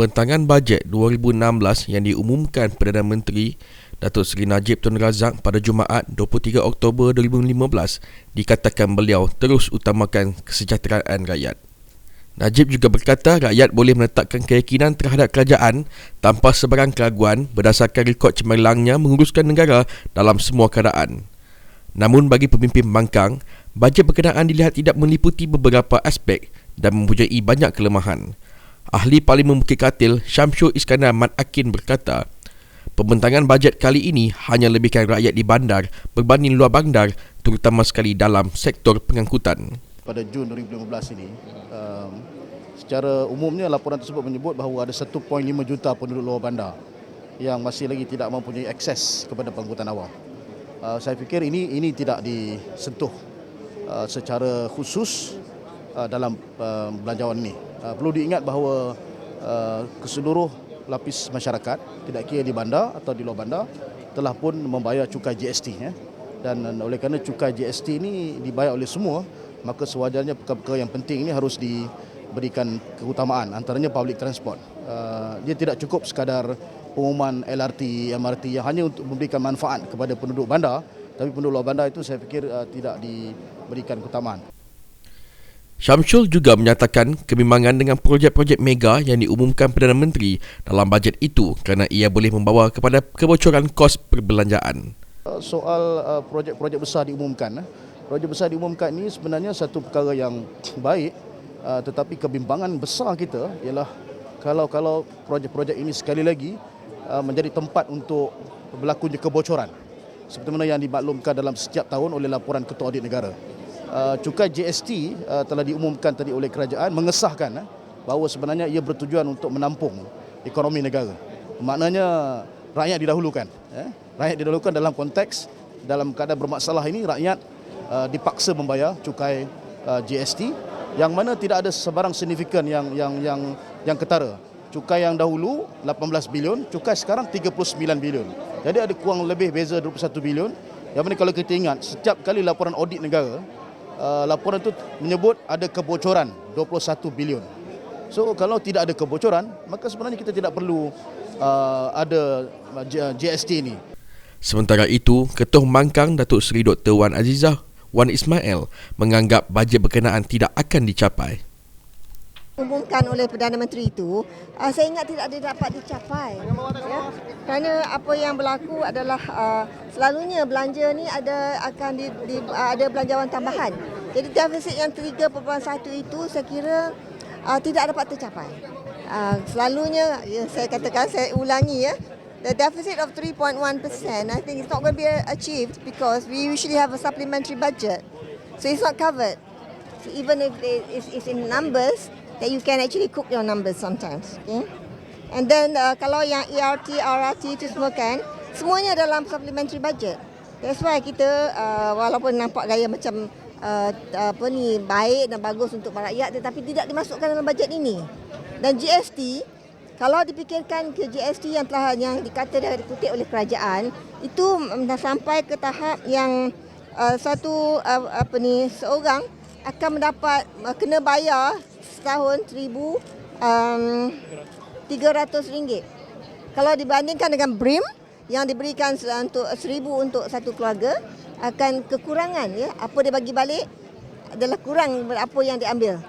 Pembentangan bajet 2016 yang diumumkan Perdana Menteri Datuk Seri Najib Tun Razak pada Jumaat 23 Oktober 2015 dikatakan beliau terus utamakan kesejahteraan rakyat. Najib juga berkata rakyat boleh menetapkan keyakinan terhadap kerajaan tanpa sebarang keraguan berdasarkan rekod cemerlangnya menguruskan negara dalam semua keadaan. Namun bagi pemimpin pembangkang, bajet berkenaan dilihat tidak meliputi beberapa aspek dan mempunyai banyak kelemahan. Ahli Parlimen Bukit Katil Syamsul Iskandar Mat Akin berkata, pembentangan bajet kali ini hanya lebihkan rakyat di bandar berbanding luar bandar, terutama sekali dalam sektor pengangkutan. Pada Jun 2015 ini, secara umumnya laporan tersebut menyebut bahawa ada 1.5 juta penduduk luar bandar yang masih lagi tidak mempunyai akses kepada pengangkutan awam. Saya fikir ini tidak disentuh secara khusus dalam belanjawan ini. Perlu diingat bahawa keseluruh lapis masyarakat, tidak kira di bandar atau di luar bandar, telah pun membayar cukai GST. Dan oleh kerana cukai GST ini dibayar oleh semua, maka sewajarnya perkara-perkara yang penting ini harus diberikan keutamaan, antaranya public transport. Dia tidak cukup sekadar pengumuman LRT, MRT yang hanya untuk memberikan manfaat kepada penduduk bandar, tapi penduduk luar bandar itu saya fikir tidak diberikan keutamaan. Syamsul juga menyatakan kebimbangan dengan projek-projek mega yang diumumkan Perdana Menteri dalam bajet itu kerana ia boleh membawa kepada kebocoran kos perbelanjaan. Soal projek-projek besar diumumkan, projek besar diumumkan ini sebenarnya satu perkara yang baik, tetapi kebimbangan besar kita ialah kalau projek-projek ini sekali lagi menjadi tempat untuk berlakunya kebocoran seperti mana yang dimaklumkan dalam setiap tahun oleh laporan Ketua Audit Negara. Cukai GST telah diumumkan tadi oleh kerajaan mengesahkan bahawa sebenarnya ia bertujuan untuk menampung ekonomi negara. Maknanya rakyat didahulukan. Rakyat didahulukan dalam konteks dalam keadaan bermasalah ini rakyat dipaksa membayar cukai GST yang mana tidak ada sebarang signifikan yang ketara. Cukai yang dahulu 18 bilion, cukai sekarang 39 bilion. Jadi ada kurang lebih beza 21 bilion. Yang mana kalau kita ingat setiap kali laporan audit negara, laporan itu menyebut ada kebocoran 21 bilion. So kalau tidak ada kebocoran, maka sebenarnya kita tidak perlu ada GST ini. Sementara itu, Ketua Pembangkang Datuk Seri Dr. Wan Azizah Wan Ismail menganggap bajet berkenaan tidak akan dicapai. Umumkan oleh Perdana Menteri itu, saya ingat tidak dapat dicapai. Ya? Kerana apa yang berlaku adalah selalunya belanja ni akan ada belanjawan tambahan. Jadi defisit yang 3.1 itu saya kira tidak dapat tercapai. Selalunya saya katakan, saya ulangi ya. The deficit of 3.1%, I think it's not going to be achieved because we usually have a supplementary budget. So it's not covered. So even if it's in numbers, that you can actually cook your numbers sometimes. Okay? And then kalau yang ERT, RRT itu semua kan, semuanya dalam supplementary budget. That's why kita walaupun nampak gaya macam baik dan bagus untuk rakyat, tetapi tidak dimasukkan dalam bajet ini. Dan GST, kalau dipikirkan ke GST yang dikata dan dikutip oleh kerajaan, itu dah sampai ke tahap yang seorang akan mendapat kena bayar setahun RM1,300. Kalau dibandingkan dengan BRIM yang diberikan untuk RM1,000 untuk satu keluarga, akan kekurangan ya. Apa dia bagi balik adalah kurang apa yang diambil.